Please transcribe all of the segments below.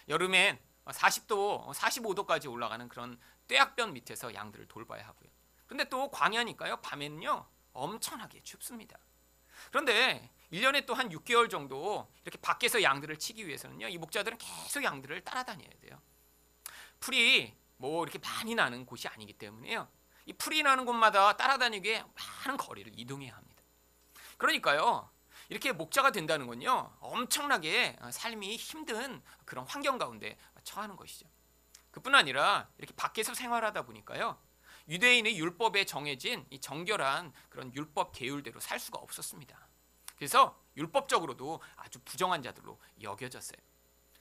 여름엔 40도, 45도까지 올라가는 그런 떼약볕 밑에서 양들을 돌봐야 하고요. 그런데 또 광야니까요. 밤에는요. 엄청나게 춥습니다. 그런데 1년에 또 한 6개월 정도 이렇게 밖에서 양들을 치기 위해서는요. 이 목자들은 계속 양들을 따라다녀야 돼요. 풀이 뭐 이렇게 많이 나는 곳이 아니기 때문에요. 이 풀이 나는 곳마다 따라다니기 위해 많은 거리를 이동해야 합니다. 그러니까요. 이렇게 목자가 된다는 건요. 엄청나게 삶이 힘든 그런 환경 가운데 처하는 것이죠. 그뿐 아니라 이렇게 밖에서 생활하다 보니까요. 유대인의 율법에 정해진 이 정결한 그런 율법 계율대로 살 수가 없었습니다. 그래서 율법적으로도 아주 부정한 자들로 여겨졌어요.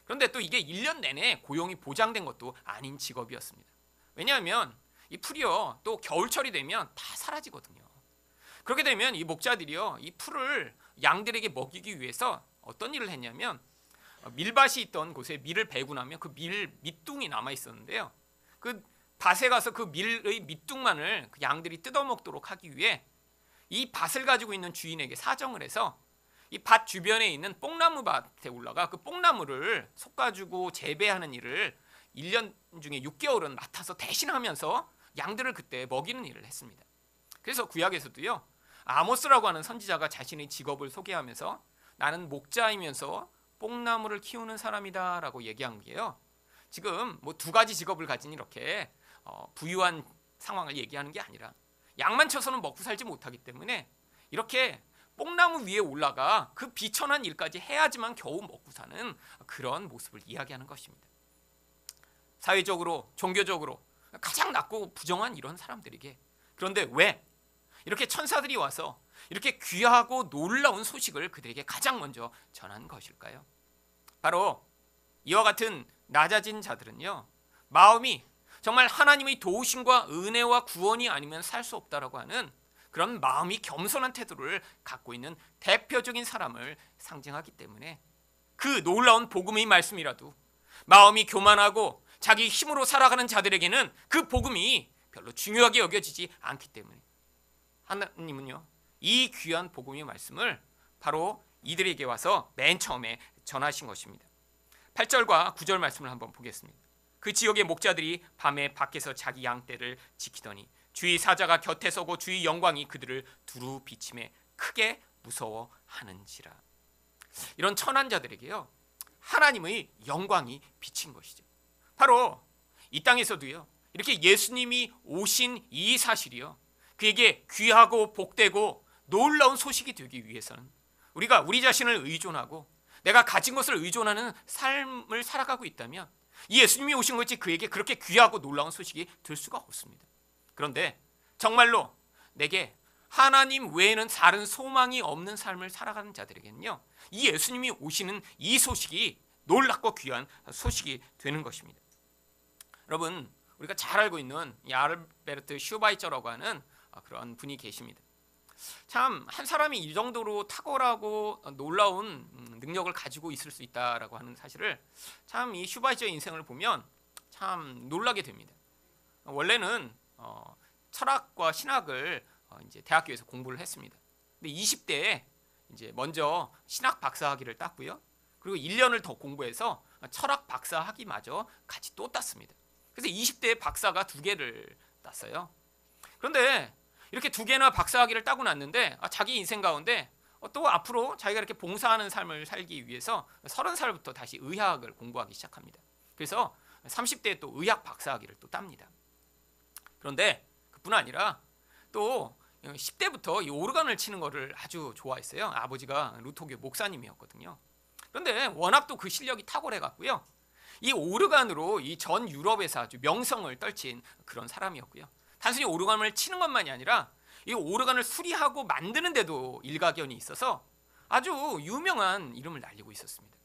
그런데 또 이게 1년 내내 고용이 보장된 것도 아닌 직업이었습니다. 왜냐하면 이 풀이요. 또 겨울철이 되면 다 사라지거든요. 그렇게 되면 이 목자들이요. 이 풀을 양들에게 먹이기 위해서 어떤 일을 했냐면 밀밭이 있던 곳에 밀을 베고 나면 그 밀 밑둥이 남아 있었는데요. 그 밭에 가서 그 밀의 밑둥만을 그 양들이 뜯어먹도록 하기 위해 이 밭을 가지고 있는 주인에게 사정을 해서 이 밭 주변에 있는 뽕나무 밭에 올라가 그 뽕나무를 솎아주고 재배하는 일을 1년 중에 6개월은 맡아서 대신하면서 양들을 그때 먹이는 일을 했습니다. 그래서 구약에서도요. 아모스라고 하는 선지자가 자신의 직업을 소개하면서 나는 목자이면서 뽕나무를 키우는 사람이다 라고 얘기한 게요. 지금 뭐 두 가지 직업을 가진 이렇게 부유한 상황을 얘기하는 게 아니라 양만 쳐서는 먹고 살지 못하기 때문에 이렇게 뽕나무 위에 올라가 그 비천한 일까지 해야지만 겨우 먹고 사는 그런 모습을 이야기하는 것입니다. 사회적으로 종교적으로 가장 낮고 부정한 이런 사람들에게 그런데 왜 이렇게 천사들이 와서 이렇게 귀하고 놀라운 소식을 그들에게 가장 먼저 전한 것일까요? 바로 이와 같은 낮아진 자들은요. 마음이 정말 하나님의 도우심과 은혜와 구원이 아니면 살 수 없다라고 하는 그런 마음이 겸손한 태도를 갖고 있는 대표적인 사람을 상징하기 때문에 그 놀라운 복음의 말씀이라도 마음이 교만하고 자기 힘으로 살아가는 자들에게는 그 복음이 별로 중요하게 여겨지지 않기 때문에 하나님은요. 이 귀한 복음의 말씀을 바로 이들에게 와서 맨 처음에 전하신 것입니다. 8절과 9절 말씀을 한번 보겠습니다. 그 지역의 목자들이 밤에 밖에서 자기 양떼를 지키더니 주의 사자가 곁에 서고 주의 영광이 그들을 두루 비침에 크게 무서워하는지라. 이런 천한 자들에게요. 하나님의 영광이 비친 것이죠. 바로 이 땅에서도요. 이렇게 예수님이 오신 이 사실이요. 그에게 귀하고 복되고 놀라운 소식이 되기 위해서는 우리가 우리 자신을 의존하고 내가 가진 것을 의존하는 삶을 살아가고 있다면 이 예수님이 오신 것이 그에게 그렇게 귀하고 놀라운 소식이 될 수가 없습니다. 그런데 정말로 내게 하나님 외에는 다른 소망이 없는 삶을 살아가는 자들에게는요. 이 예수님이 오시는 이 소식이 놀랍고 귀한 소식이 되는 것입니다. 여러분 우리가 잘 알고 있는 이 알베르트 슈바이처라고 하는 그런 분이 계십니다. 참 한 사람이 이 정도로 탁월하고 놀라운 능력을 가지고 있을 수 있다라고 하는 사실을 참 이 슈바이처의 인생을 보면 참 놀라게 됩니다. 원래는 철학과 신학을 이제 대학교에서 공부를 했습니다. 근데 20대에 이제 먼저 신학 박사 학위를 땄고요. 그리고 1년을 더 공부해서 철학 박사 학위마저 같이 또 땄습니다. 그래서 20대에 박사가 2개를 땄어요. 그런데 이렇게 2개나 박사 학위를 따고 났는데 자기 인생 가운데 또 앞으로 자기가 이렇게 봉사하는 삶을 살기 위해서 30살부터 다시 의학을 공부하기 시작합니다. 그래서 30대에 또 의학 박사 학위를 또 땁니다. 그런데 그뿐 아니라 또 10대부터 이 오르간을 치는 것을 아주 좋아했어요. 아버지가 루터교 목사님이었거든요. 그런데 워낙 또 그 실력이 탁월해 갖고요. 이 오르간으로 이 전 유럽에서 아주 명성을 떨친 그런 사람이었고요. 단순히 오르간을 치는 것만이 아니라 이 오르간을 수리하고 만드는 데도 일가견이 있어서 아주 유명한 이름을 날리고 있었습니다.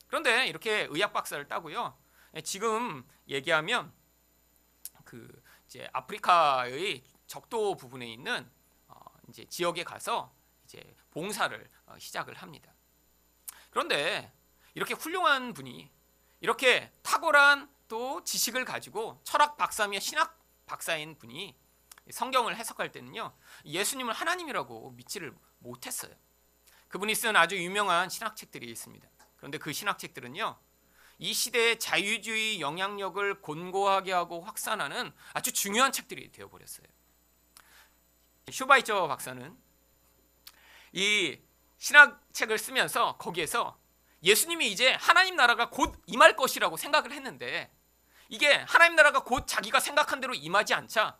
그런데 이렇게 의학 박사를 따고요. 지금 얘기하면 그 이제 아프리카의 적도 부분에 있는 이제 지역에 가서 이제 봉사를 시작을 합니다. 그런데 이렇게 훌륭한 분이 이렇게 탁월한 또 지식을 가지고 철학 박사며 신학 박사인 분이 성경을 해석할 때는요. 예수님을 하나님이라고 믿지를 못했어요. 그분이 쓴 아주 유명한 신학책들이 있습니다. 그런데 그 신학책들은요. 이 시대의 자유주의 영향력을 곤고하게 하고 확산하는 아주 중요한 책들이 되어버렸어요. 슈바이처 박사는 이 신학책을 쓰면서 거기에서 예수님이 이제 하나님 나라가 곧 임할 것이라고 생각을 했는데 이게 하나님 나라가 곧 자기가 생각한 대로 임하지 않자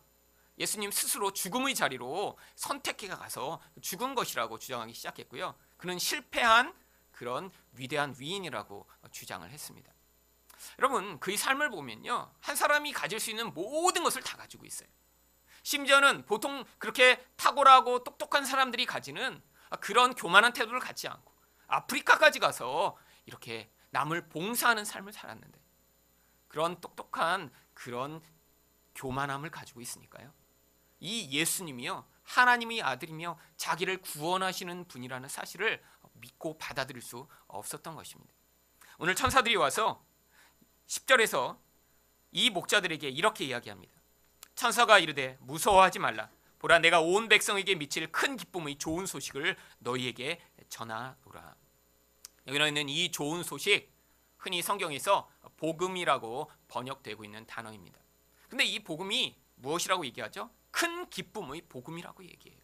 예수님 스스로 죽음의 자리로 선택해 가서 죽은 것이라고 주장하기 시작했고요. 그는 실패한 그런 위대한 위인이라고 주장을 했습니다. 여러분, 그의 삶을 보면요, 한 사람이 가질 수 있는 모든 것을 다 가지고 있어요. 심지어는 보통 그렇게 탁월하고 똑똑한 사람들이 가지는 그런 교만한 태도를 갖지 않고 아프리카까지 가서 이렇게 남을 봉사하는 삶을 살았는데 그런 똑똑한 그런 교만함을 가지고 있으니까요. 이 예수님이요, 하나님의 아들이며 자기를 구원하시는 분이라는 사실을 믿고 받아들일 수 없었던 것입니다. 오늘 천사들이 와서 10절에서 이 목자들에게 이렇게 이야기합니다. 천사가 이르되 무서워하지 말라. 보라, 내가 온 백성에게 미칠 큰 기쁨의 좋은 소식을 너희에게 전하노라. 여기 나와 있는 이 좋은 소식, 흔히 성경에서 복음이라고 번역되고 있는 단어입니다. 근데 이 복음이 무엇이라고 얘기하죠? 큰 기쁨의 복음이라고 얘기해요.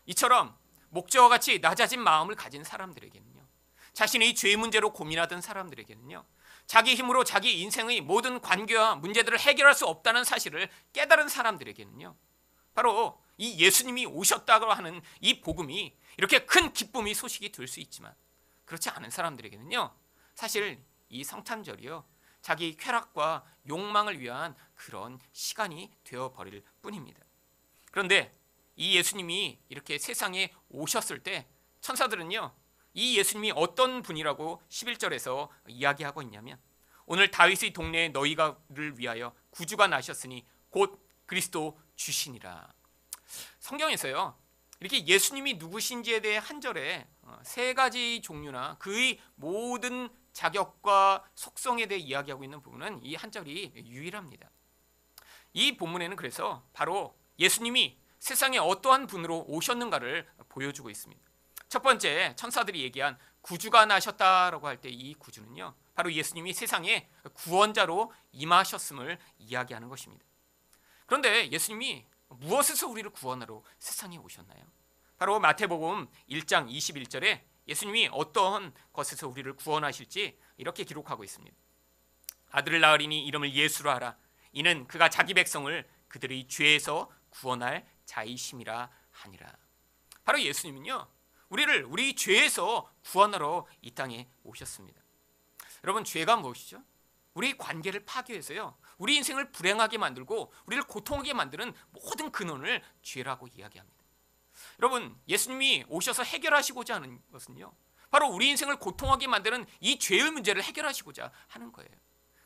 이처럼 목자와 같이 낮아진 마음을 가진 사람들에게는요, 자신의 죄 문제로 고민하던 사람들에게는요, 자기 힘으로 자기 인생의 모든 관계와 문제들을 해결할 수 없다는 사실을 깨달은 사람들에게는요, 바로 이 예수님이 오셨다고 하는 이 복음이 이렇게 큰 기쁨의 소식이 될 수 있지만, 그렇지 않은 사람들에게는요, 사실 이 성탄절이요, 자기 쾌락과 욕망을 위한 그런 시간이 되어버릴 뿐입니다. 그런데 이 예수님이 이렇게 세상에 오셨을 때 천사들은요, 이 예수님이 어떤 분이라고 11절에서 이야기하고 있냐면, 오늘 다윗의 동네에 너희가를 위하여 구주가 나셨으니 곧 그리스도 주시니라. 성경에서요, 이렇게 예수님이 누구신지에 대해 한 절에 세 가지 종류나 그의 모든 자격과 속성에 대해 이야기하고 있는 부분은 이 한 절이 유일합니다. 이 본문에는 그래서 바로 예수님이 세상에 어떠한 분으로 오셨는가를 보여주고 있습니다. 첫 번째, 천사들이 얘기한 구주가 나셨다라고 할 때 이 구주는요, 바로 예수님이 세상에 구원자로 임하셨음을 이야기하는 것입니다. 그런데 예수님이 무엇에서 우리를 구원하러 세상에 오셨나요? 바로 마태복음 1장 21절에 예수님이 어떤 것에서 우리를 구원하실지 이렇게 기록하고 있습니다. 아들을 낳으리니 이름을 예수로 하라. 이는 그가 자기 백성을 그들의 죄에서 구원할 자이심이라 하니라. 바로 예수님은요, 우리를 우리 죄에서 구원하러 이 땅에 오셨습니다. 여러분, 죄가 무엇이죠? 우리 관계를 파괴해서요, 우리 인생을 불행하게 만들고 우리를 고통하게 만드는 모든 근원을 죄라고 이야기합니다. 여러분, 예수님이 오셔서 해결하시고자 하는 것은요, 바로 우리 인생을 고통하게 만드는 이 죄의 문제를 해결하시고자 하는 거예요.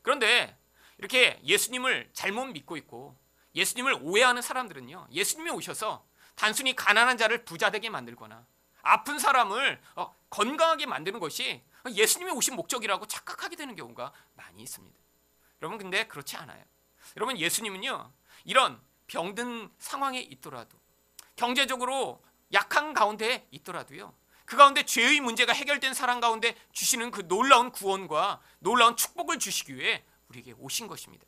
그런데 이렇게 예수님을 잘못 믿고 있고 예수님을 오해하는 사람들은요, 예수님이 오셔서 단순히 가난한 자를 부자 되게 만들거나 아픈 사람을 건강하게 만드는 것이 예수님이 오신 목적이라고 착각하게 되는 경우가 많이 있습니다. 여러분, 근데 그렇지 않아요. 여러분, 예수님은요, 이런 병든 상황에 있더라도, 경제적으로 약한 가운데 있더라도요, 그 가운데 죄의 문제가 해결된 사람 가운데 주시는 그 놀라운 구원과 놀라운 축복을 주시기 위해 우리에게 오신 것입니다.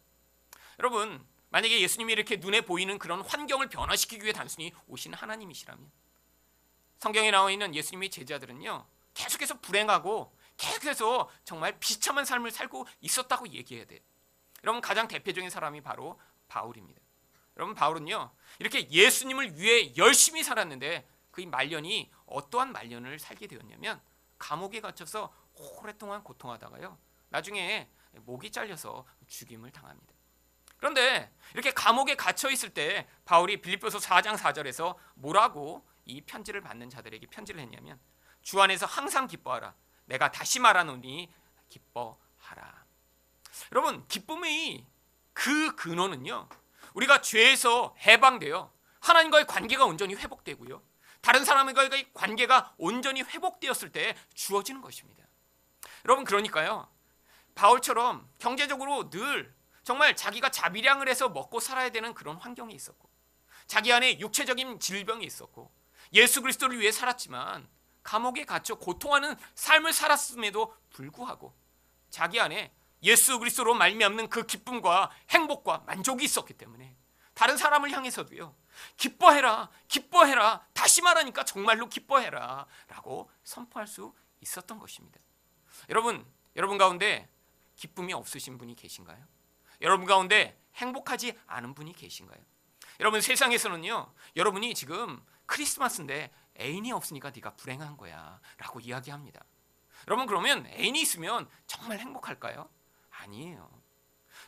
여러분, 만약에 예수님이 이렇게 눈에 보이는 그런 환경을 변화시키기 위해 단순히 오신 하나님이시라면, 성경에 나와 있는 예수님의 제자들은요, 계속해서 불행하고 계속해서 정말 비참한 삶을 살고 있었다고 얘기해야 돼요. 여러분, 가장 대표적인 사람이 바로 바울입니다. 여러분, 바울은요, 이렇게 예수님을 위해 열심히 살았는데 그의 말년이 어떠한 말년을 살게 되었냐면, 감옥에 갇혀서 오랫동안 고통하다가요, 나중에 목이 잘려서 죽임을 당합니다. 그런데 이렇게 감옥에 갇혀 있을 때 바울이 빌립보서 4장 4절에서 뭐라고 이 편지를 받는 자들에게 편지를 했냐면, 주 안에서 항상 기뻐하라. 내가 다시 말하노니 기뻐하라. 여러분, 기쁨의 그 근원은요, 우리가 죄에서 해방되어 하나님과의 관계가 온전히 회복되고요, 다른 사람과의 관계가 온전히 회복되었을 때 주어지는 것입니다. 여러분, 그러니까요, 바울처럼 경제적으로 늘 정말 자기가 자비량을 해서 먹고 살아야 되는 그런 환경이 있었고, 자기 안에 육체적인 질병이 있었고, 예수 그리스도를 위해 살았지만 감옥에 갇혀 고통하는 삶을 살았음에도 불구하고 자기 안에 예수 그리스도로 말미암는 그 기쁨과 행복과 만족이 있었기 때문에 다른 사람을 향해서도요, 기뻐해라, 기뻐해라, 다시 말하니까 정말로 기뻐해라 라고 선포할 수 있었던 것입니다. 여러분 가운데 기쁨이 없으신 분이 계신가요? 여러분 가운데 행복하지 않은 분이 계신가요? 여러분, 세상에서는요, 여러분이 지금 크리스마스인데 애인이 없으니까 네가 불행한 거야 라고 이야기합니다. 여러분, 그러면 애인이 있으면 정말 행복할까요? 아니에요.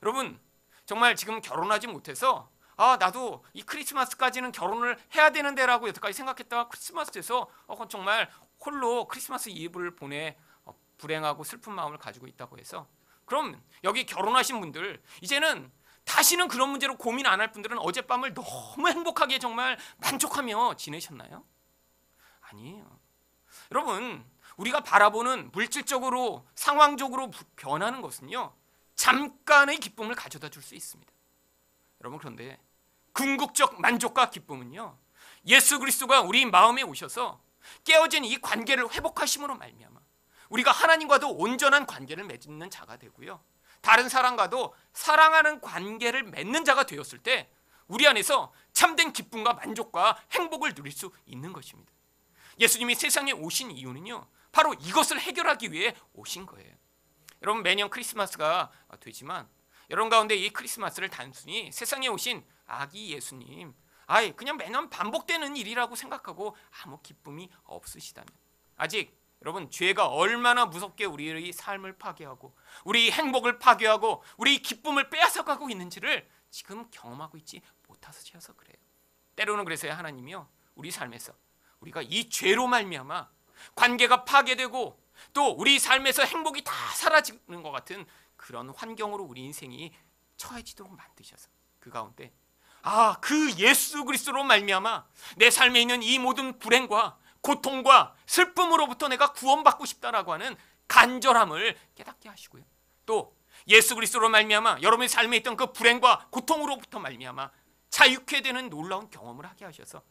여러분, 정말 지금 결혼하지 못해서 나도 이 크리스마스까지는 결혼을 해야 되는데 라고 여태까지 생각했다가 크리스마스에서 정말 홀로 크리스마스 이브를 보내 불행하고 슬픈 마음을 가지고 있다고 해서, 그럼 여기 결혼하신 분들, 이제는 다시는 그런 문제로 고민 안 할 분들은 어젯밤을 너무 행복하게 정말 만족하며 지내셨나요? 아니에요. 여러분, 우리가 바라보는 물질적으로 상황적으로 변하는 것은요, 잠깐의 기쁨을 가져다 줄 수 있습니다. 여러분, 그런데 궁극적 만족과 기쁨은요, 예수 그리스도가 우리 마음에 오셔서 깨어진 이 관계를 회복하심으로 말미암아 우리가 하나님과도 온전한 관계를 맺는 자가 되고요, 다른 사람과도 사랑하는 관계를 맺는 자가 되었을 때 우리 안에서 참된 기쁨과 만족과 행복을 누릴 수 있는 것입니다. 예수님이 세상에 오신 이유는요, 바로 이것을 해결하기 위해 오신 거예요. 여러분, 매년 크리스마스가 되지만 여러분 가운데 이 크리스마스를 단순히 세상에 오신 아기 예수님, 그냥 매년 반복되는 일이라고 생각하고 아무 기쁨이 없으시다면, 아직 여러분, 죄가 얼마나 무섭게 우리의 삶을 파괴하고 우리 행복을 파괴하고 우리 기쁨을 빼앗아가고 있는지를 지금 경험하고 있지 못하셔서 그래요. 때로는 그래서야 하나님이요, 우리 삶에서 우리가 이 죄로 말미암아 관계가 파괴되고 또 우리 삶에서 행복이 다 사라지는 것 같은 그런 환경으로 우리 인생이 처해지도록 만드셔서 그 가운데 그 예수 그리스도로 말미암아 내 삶에 있는 이 모든 불행과 고통과 슬픔으로부터 내가 구원받고 싶다라고 하는 간절함을 깨닫게 하시고요, 또 예수 그리스도로 말미암아 여러분의 삶에 있던 그 불행과 고통으로부터 말미암아 자유케 되는 놀라운 경험을 하게 하셔서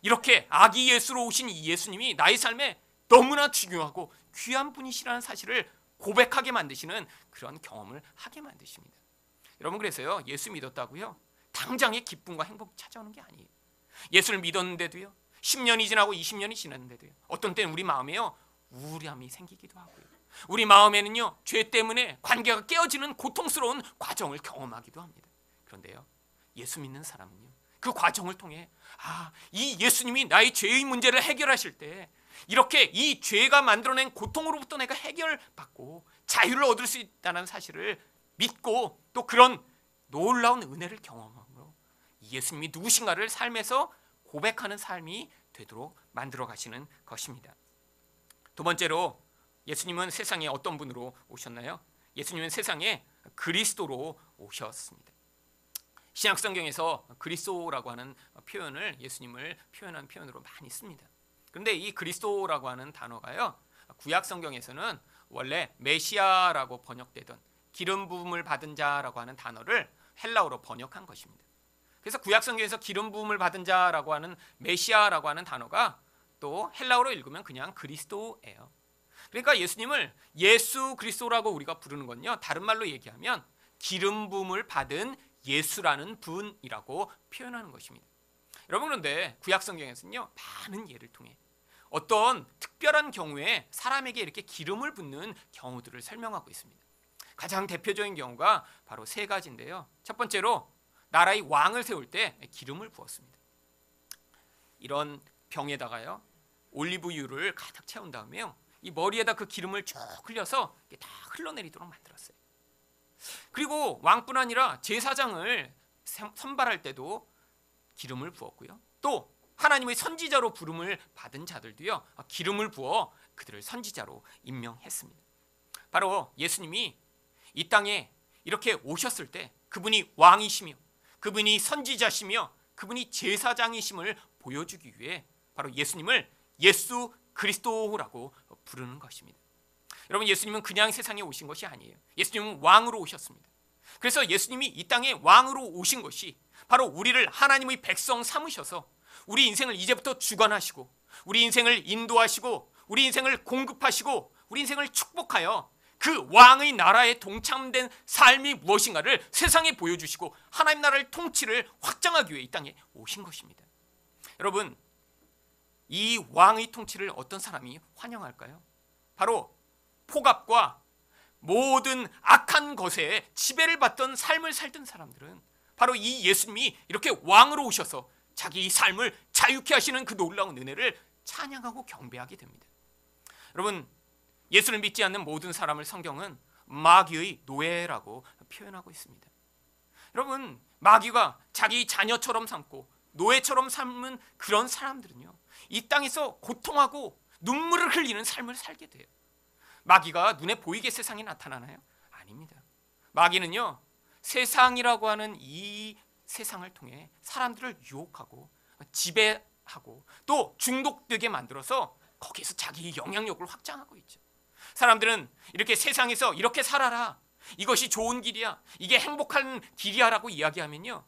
이렇게 아기 예수로 오신 이 예수님이 나의 삶에 너무나 중요하고 귀한 분이시라는 사실을 고백하게 만드시는 그런 경험을 하게 만드십니다. 여러분, 그래서요, 예수 믿었다고요 당장의 기쁨과 행복이 찾아오는 게 아니에요. 예수를 믿었는데도요, 10년이 지나고 20년이 지났는데도요, 어떤 때는 우리 마음에요 우울함이 생기기도 하고요, 우리 마음에는요 죄 때문에 관계가 깨어지는 고통스러운 과정을 경험하기도 합니다. 그런데요, 예수 믿는 사람은요, 그 과정을 통해 이 예수님이 나의 죄의 문제를 해결하실 때 이렇게 이 죄가 만들어낸 고통으로부터 내가 해결받고 자유를 얻을 수 있다는 사실을 믿고 또 그런 놀라운 은혜를 경험함으로 예수님이 누구신가를 삶에서 고백하는 삶이 되도록 만들어 가시는 것입니다. 두 번째로, 예수님은 세상에 어떤 분으로 오셨나요? 예수님은 세상에 그리스도로 오셨습니다. 신약 성경에서 그리스도라고 하는 표현을 예수님을 표현한 표현으로 많이 씁니다. 그런데 이 그리스도라고 하는 단어가요, 구약 성경에서는 원래 메시아라고 번역되던 기름 부음을 받은 자라고 하는 단어를 헬라어로 번역한 것입니다. 그래서 구약 성경에서 기름 부음을 받은 자라고 하는 메시아라고 하는 단어가 또 헬라어로 읽으면 그냥 그리스도예요. 그러니까 예수님을 예수 그리스도라고 우리가 부르는 건요, 다른 말로 얘기하면 기름 부음을 받은 예수라는 분이라고 표현하는 것입니다. 여러분, 그런데 구약 성경에서는요, 많은 예를 통해 어떤 특별한 경우에 사람에게 이렇게 기름을 붓는 경우들을 설명하고 있습니다. 가장 대표적인 경우가 바로 세 가지인데요. 첫 번째로, 나라의 왕을 세울 때 기름을 부었습니다. 이런 병에다가요, 올리브유를 가득 채운 다음에요, 이 머리에다 그 기름을 쭉 흘려서 다 흘러내리도록 만들었어요. 그리고 왕뿐 아니라 제사장을 선발할 때도 기름을 부었고요, 또 하나님의 선지자로 부름을 받은 자들도요, 기름을 부어 그들을 선지자로 임명했습니다. 바로 예수님이 이 땅에 이렇게 오셨을 때 그분이 왕이시며 그분이 선지자시며 그분이 제사장이심을 보여주기 위해 바로 예수님을 예수 그리스도라고 부르는 것입니다. 여러분, 예수님은 그냥 세상에 오신 것이 아니에요. 예수님은 왕으로 오셨습니다. 그래서 예수님이 이 땅에 왕으로 오신 것이 바로 우리를 하나님의 백성 삼으셔서 우리 인생을 이제부터 주관하시고 우리 인생을 인도하시고 우리 인생을 공급하시고 우리 인생을 축복하여 그 왕의 나라에 동참된 삶이 무엇인가를 세상에 보여주시고 하나님 나라의 통치를 확장하기 위해 이 땅에 오신 것입니다. 여러분, 이 왕의 통치를 어떤 사람이 환영할까요? 바로 폭압과 모든 악한 것에 지배를 받던 삶을 살던 사람들은 바로 이 예수님이 이렇게 왕으로 오셔서 자기 삶을 자유케 하시는 그 놀라운 은혜를 찬양하고 경배하게 됩니다. 여러분, 예수를 믿지 않는 모든 사람을 성경은 마귀의 노예라고 표현하고 있습니다. 여러분, 마귀가 자기 자녀처럼 삼고 노예처럼 삼는 그런 사람들은요, 이 땅에서 고통하고 눈물을 흘리는 삶을 살게 돼요. 마귀가 눈에 보이게 세상에 나타나나요? 아닙니다. 마귀는요, 세상이라고 하는 이 세상을 통해 사람들을 유혹하고 지배하고 또 중독되게 만들어서 거기에서 자기 영향력을 확장하고 있죠. 사람들은 이렇게 세상에서 이렇게 살아라, 이것이 좋은 길이야, 이게 행복한 길이야 라고 이야기하면요,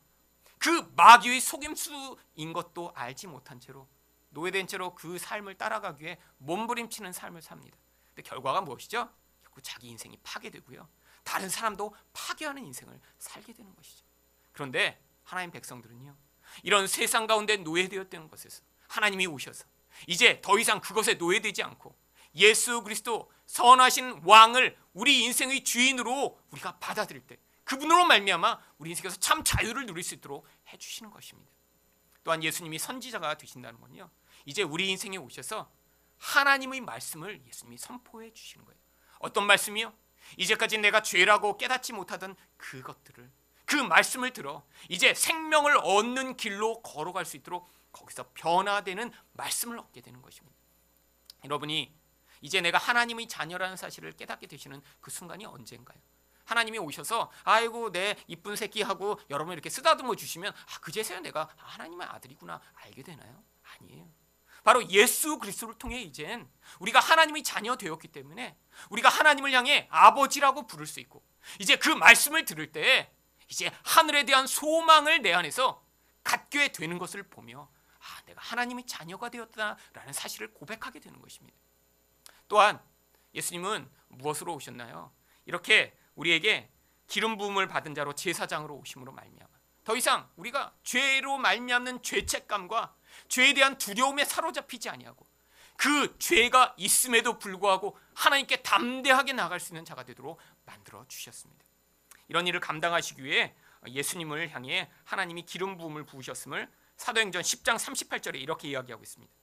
그 마귀의 속임수인 것도 알지 못한 채로 노예된 채로 그 삶을 따라가기 위해 몸부림치는 삶을 삽니다. 근데 결과가 무엇이죠? 결국 자기 인생이 파괴되고요, 다른 사람도 파괴하는 인생을 살게 되는 것이죠. 그런데 하나님 백성들은요, 이런 세상 가운데 노예되었던 것에서 하나님이 오셔서 이제 더 이상 그것에 노예되지 않고 예수 그리스도 선하신 왕을 우리 인생의 주인으로 우리가 받아들일 때 그분으로 말미암아 우리 인생에서 참 자유를 누릴 수 있도록 해주시는 것입니다. 또한 예수님이 선지자가 되신다는 건요, 이제 우리 인생에 오셔서 하나님의 말씀을 예수님이 선포해 주시는 거예요. 어떤 말씀이요? 이제까지 내가 죄라고 깨닫지 못하던 그것들을, 그 말씀을 들어 이제 생명을 얻는 길로 걸어갈 수 있도록 거기서 변화되는 말씀을 얻게 되는 것입니다. 여러분이 이제 내가 하나님의 자녀라는 사실을 깨닫게 되시는 그 순간이 언젠가요? 하나님이 오셔서 아이고 내 이쁜 새끼 하고 여러분 이렇게 쓰다듬어 주시면 그제서야 내가 하나님의 아들이구나 알게 되나요? 아니에요. 바로 예수 그리스도를 통해 이젠 우리가 하나님의 자녀 되었기 때문에 우리가 하나님을 향해 아버지라고 부를 수 있고, 이제 그 말씀을 들을 때 이제 하늘에 대한 소망을 내 안에서 갖게 되는 것을 보며 내가 하나님의 자녀가 되었다라는 사실을 고백하게 되는 것입니다. 또한 예수님은 무엇으로 오셨나요? 이렇게 우리에게 기름 부음을 받은 자로 제사장으로 오심으로 말미암아 더 이상 우리가 죄로 말미암는 죄책감과 죄에 대한 두려움에 사로잡히지 아니하고 그 죄가 있음에도 불구하고 하나님께 담대하게 나아갈 수 있는 자가 되도록 만들어 주셨습니다. 이런 일을 감당하시기 위해 예수님을 향해 하나님이 기름 부음을 부으셨음을 사도행전 10장 38절에 이렇게 이야기하고 있습니다.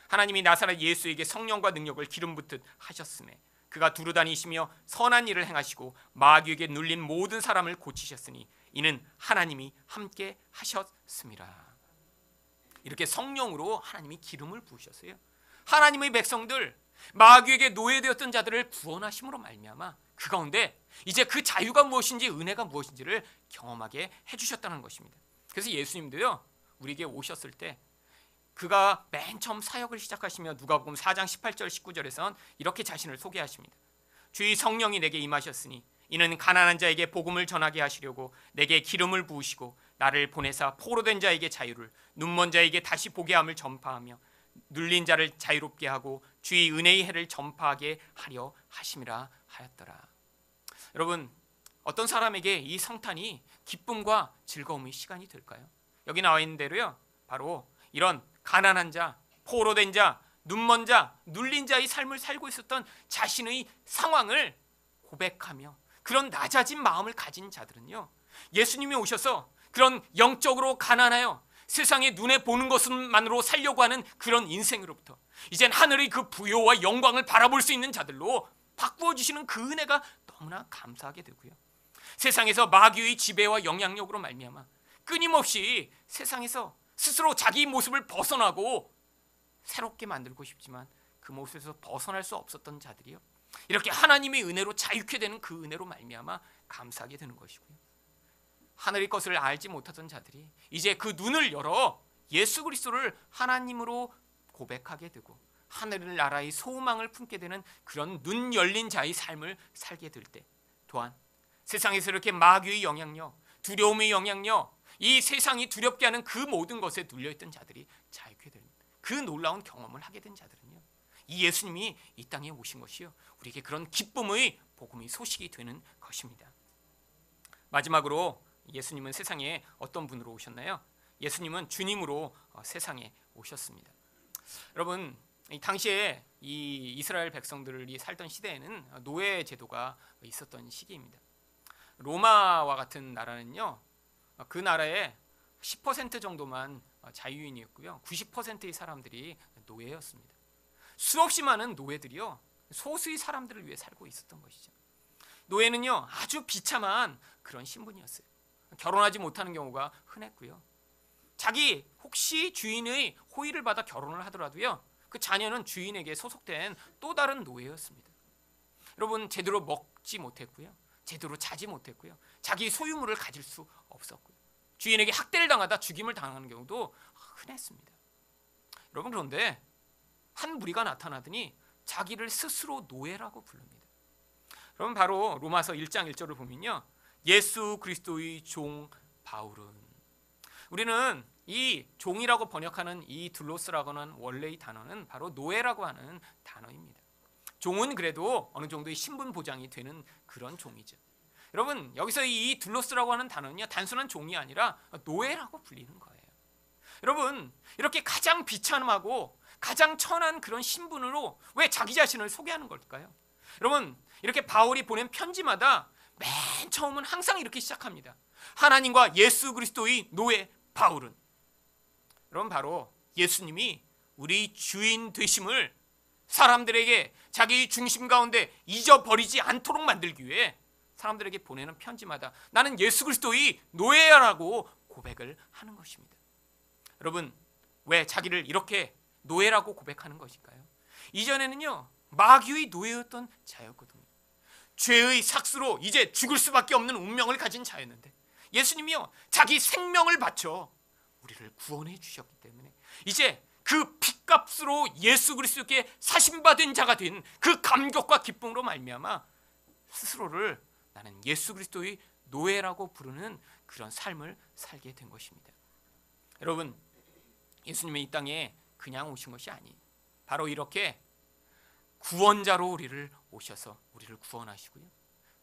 하나님이 나사렛 예수에게 성령과 능력을 기름 붓듯 하셨음에 그가 두루다니시며 선한 일을 행하시고 마귀에게 눌린 모든 사람을 고치셨으니 이는 하나님이 함께 하셨음이라. 이렇게 성령으로 하나님이 기름을 부으셨어요. 하나님의 백성들, 마귀에게 노예되었던 자들을 구원하심으로 말미암아 그 가운데 이제 그 자유가 무엇인지 은혜가 무엇인지를 경험하게 해주셨다는 것입니다. 그래서 예수님도요, 우리에게 오셨을 때 그가 맨 처음 사역을 시작하시며 누가복음 4장 18절 19절에선 이렇게 자신을 소개하십니다. 주의 성령이 내게 임하셨으니 이는 가난한 자에게 복음을 전하게 하시려고 내게 기름을 부으시고 나를 보내사 포로된 자에게 자유를, 눈먼 자에게 다시 보게 함을 전파하며 눌린 자를 자유롭게 하고 주의 은혜의 해를 전파하게 하려 하심이라 하였더라. 여러분, 어떤 사람에게 이 성탄이 기쁨과 즐거움의 시간이 될까요? 여기 나와 있는 대로요, 바로 이런 가난한 자, 포로된 자, 눈먼 자, 눌린 자의 삶을 살고 있었던 자신의 상황을 고백하며 그런 낮아진 마음을 가진 자들은요, 예수님이 오셔서 그런 영적으로 가난하여 세상에 눈에 보는 것만으로 살려고 하는 그런 인생으로부터 이젠 하늘의 그 부요와 영광을 바라볼 수 있는 자들로 바꾸어 주시는 그 은혜가 너무나 감사하게 되고요, 세상에서 마귀의 지배와 영향력으로 말미암아 끊임없이 세상에서 스스로 자기 모습을 벗어나고 새롭게 만들고 싶지만 그 모습에서 벗어날 수 없었던 자들이요, 이렇게 하나님의 은혜로 자유케 되는 그 은혜로 말미암아 감사하게 되는 것이고요, 하늘의 것을 알지 못하던 자들이 이제 그 눈을 열어 예수 그리스도를 하나님으로 고백하게 되고 하늘 나라의 소망을 품게 되는 그런 눈 열린 자의 삶을 살게 될 때, 또한 세상에서 이렇게 마귀의 영향력, 두려움의 영향력, 이 세상이 두렵게 하는 그 모든 것에 눌려있던 자들이 자유케 되는 그 놀라운 경험을 하게 된 자들은요, 이 예수님이 이 땅에 오신 것이요, 우리에게 그런 기쁨의 복음의 소식이 되는 것입니다. 마지막으로 예수님은 세상에 어떤 분으로 오셨나요? 예수님은 주님으로 세상에 오셨습니다. 여러분, 이 당시에 이 이스라엘 백성들이 살던 시대에는 노예 제도가 있었던 시기입니다. 로마와 같은 나라는요, 그 나라의 10% 정도만 자유인이었고요, 90%의 사람들이 노예였습니다. 수없이 많은 노예들이요, 소수의 사람들을 위해 살고 있었던 것이죠. 노예는요, 아주 비참한 그런 신분이었어요. 결혼하지 못하는 경우가 흔했고요, 자기 혹시 주인의 호의를 받아 결혼을 하더라도요, 그 자녀는 주인에게 소속된 또 다른 노예였습니다. 여러분, 제대로 먹지 못했고요, 제대로 자지 못했고요, 자기 소유물을 가질 수 없었고요, 주인에게 학대를 당하다 죽임을 당하는 경우도 흔했습니다. 여러분, 그런데 한 무리가 나타나더니 자기를 스스로 노예라고 부릅니다. 그럼 바로 로마서 1장 1절을 보면요, 예수 그리스도의 종 바울은, 우리는 이 종이라고 번역하는 이 둘로스라고 하는 원래의 단어는 바로 노예라고 하는 단어입니다. 종은 그래도 어느 정도의 신분 보장이 되는 그런 종이죠. 여러분, 여기서 이 둘로스라고 하는 단어는요, 단순한 종이 아니라 노예라고 불리는 거예요. 여러분, 이렇게 가장 비참하고 가장 천한 그런 신분으로 왜 자기 자신을 소개하는 걸까요? 여러분, 이렇게 바울이 보낸 편지마다 맨 처음은 항상 이렇게 시작합니다. 하나님과 예수 그리스도의 노예 바울은. 여러분, 바로 예수님이 우리 주인 되심을 사람들에게 자기 중심 가운데 잊어버리지 않도록 만들기 위해 사람들에게 보내는 편지마다 나는 예수 그리스도의 노예라고 고백을 하는 것입니다. 여러분, 왜 자기를 이렇게 노예라고 고백하는 것일까요? 이전에는요, 마귀의 노예였던 자였거든요. 죄의 삭스로 이제 죽을 수밖에 없는 운명을 가진 자였는데 예수님이요, 자기 생명을 바쳐 우리를 구원해 주셨기 때문에 이제 그 핏값으로 예수 그리스도께 사심받은 자가 된 그 감격과 기쁨으로 말미암아 스스로를 나는 예수 그리스도의 노예라고 부르는 그런 삶을 살게 된 것입니다. 여러분, 예수님이 이 땅에 그냥 오신 것이 아니에요. 바로 이렇게 구원자로 우리를 오셔서 우리를 구원하시고요,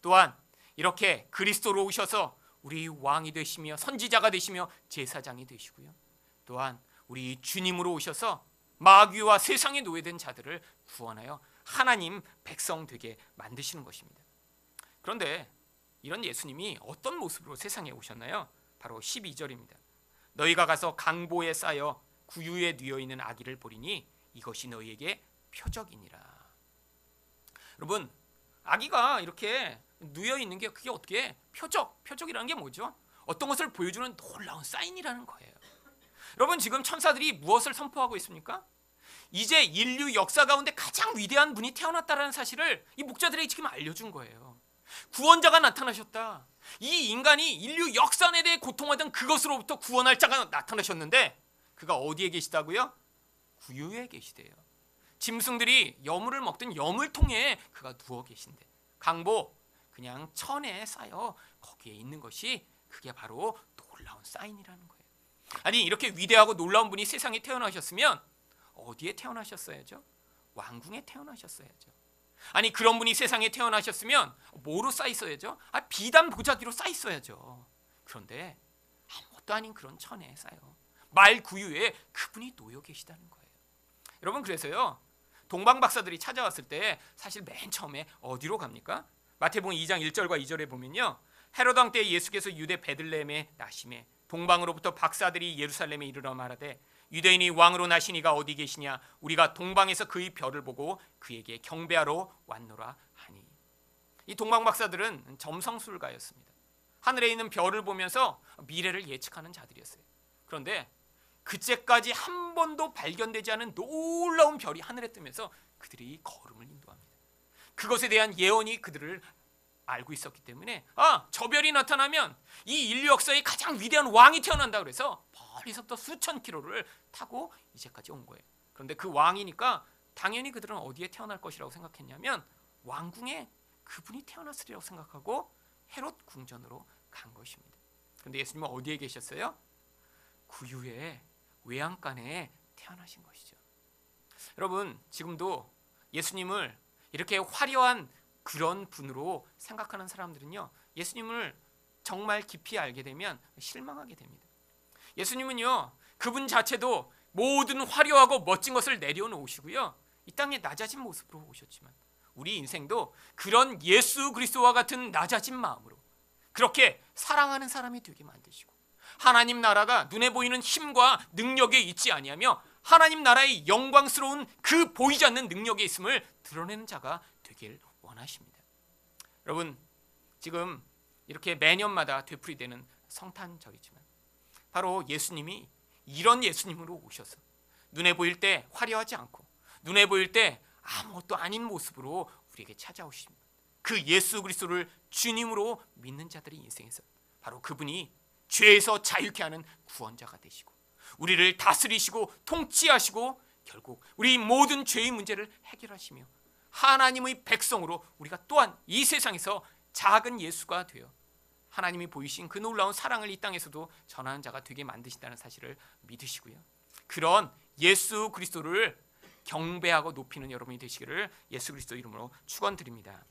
또한 이렇게 그리스도로 오셔서 우리 왕이 되시며 선지자가 되시며 제사장이 되시고요, 또한 우리 주님으로 오셔서 마귀와 세상에 노예된 자들을 구원하여 하나님 백성 되게 만드시는 것입니다. 그런데 이런 예수님이 어떤 모습으로 세상에 오셨나요? 바로 12절입니다. 너희가 가서 강보에 쌓여 구유에 뉘어 있는 아기를 보리니 이것이 너희에게 표적이니라. 여러분, 아기가 이렇게 누워 있는 게 그게 어떻게 표적이라는 게 뭐죠? 어떤 것을 보여주는 놀라운 사인이라는 거예요. 여러분, 지금 천사들이 무엇을 선포하고 있습니까? 이제 인류 역사 가운데 가장 위대한 분이 태어났다는 사실을 이 목자들에게 지금 알려준 거예요. 구원자가 나타나셨다. 이 인간이 인류 역사에 대해 고통하던 그것으로부터 구원할 자가 나타나셨는데 그가 어디에 계시다고요? 구유에 계시대요. 짐승들이 여물을 먹던 여물통에 그가 누워 계신데 강보, 그냥 천에 쌓여 거기에 있는 것이 그게 바로 놀라운 사인이라는 거예요. 아니, 이렇게 위대하고 놀라운 분이 세상에 태어나셨으면 어디에 태어나셨어야죠? 왕궁에 태어나셨어야죠. 아니, 그런 분이 세상에 태어나셨으면 뭐로 쌓여 있어야죠? 비단 보자기로 쌓여 있어야죠. 그런데 아무것도 아닌 그런 천에 쌓여 말 구유에 그분이 놓여 계시다는 거예요. 여러분, 그래서요, 동방 박사들이 찾아왔을 때 사실 맨 처음에 어디로 갑니까? 마태복음 2장 1절과 2절에 보면요, 헤롯 왕 때 예수께서 유대 베들레헴에 나심에 동방으로부터 박사들이 예루살렘에 이르러 말하되 유대인이 왕으로 나시니가 어디 계시냐? 우리가 동방에서 그의 별을 보고 그에게 경배하러 왔노라 하니. 이 동방 박사들은 점성술가였습니다. 하늘에 있는 별을 보면서 미래를 예측하는 자들이었어요. 그런데 그때까지 한 번도 발견되지 않은 놀라운 별이 하늘에 뜨면서 그들이 걸음을 인도합니다. 그것에 대한 예언이 그들을 알고 있었기 때문에 저 별이 나타나면 이 인류 역사의 가장 위대한 왕이 태어난다 그래서 멀리서부터 수천 킬로를 타고 이제까지 온 거예요. 그런데 그 왕이니까 당연히 그들은 어디에 태어날 것이라고 생각했냐면 왕궁에 그분이 태어났으리라고 생각하고 헤롯 궁전으로 간 것입니다. 그런데 예수님은 어디에 계셨어요? 구유의 외양간에 태어나신 것이죠. 여러분, 지금도 예수님을 이렇게 화려한 그런 분으로 생각하는 사람들은요, 예수님을 정말 깊이 알게 되면 실망하게 됩니다. 예수님은요, 그분 자체도 모든 화려하고 멋진 것을 내려놓으시고요, 이 땅에 낮아진 모습으로 오셨지만 우리 인생도 그런 예수 그리스도와 같은 낮아진 마음으로 그렇게 사랑하는 사람이 되게 만드시고, 하나님 나라가 눈에 보이는 힘과 능력에 있지 아니하며 하나님 나라의 영광스러운 그 보이지 않는 능력에 있음을 드러내는 자가 되길 원하십니다. 여러분, 지금 이렇게 매년마다 되풀이되는 성탄절이지만 바로 예수님이 이런 예수님으로 오셔서 눈에 보일 때 화려하지 않고 눈에 보일 때 아무것도 아닌 모습으로 우리에게 찾아오십니다. 그 예수 그리스도를 주님으로 믿는 자들의 인생에서 바로 그분이 죄에서 자유케 하는 구원자가 되시고 우리를 다스리시고 통치하시고 결국 우리 모든 죄의 문제를 해결하시며 하나님의 백성으로 우리가 또한 이 세상에서 작은 예수가 되어 하나님이 보이신 그 놀라운 사랑을 이 땅에서도 전하는 자가 되게 만드신다는 사실을 믿으시고요, 그런 예수 그리스도를 경배하고 높이는 여러분이 되시기를 예수 그리스도 이름으로 축원드립니다.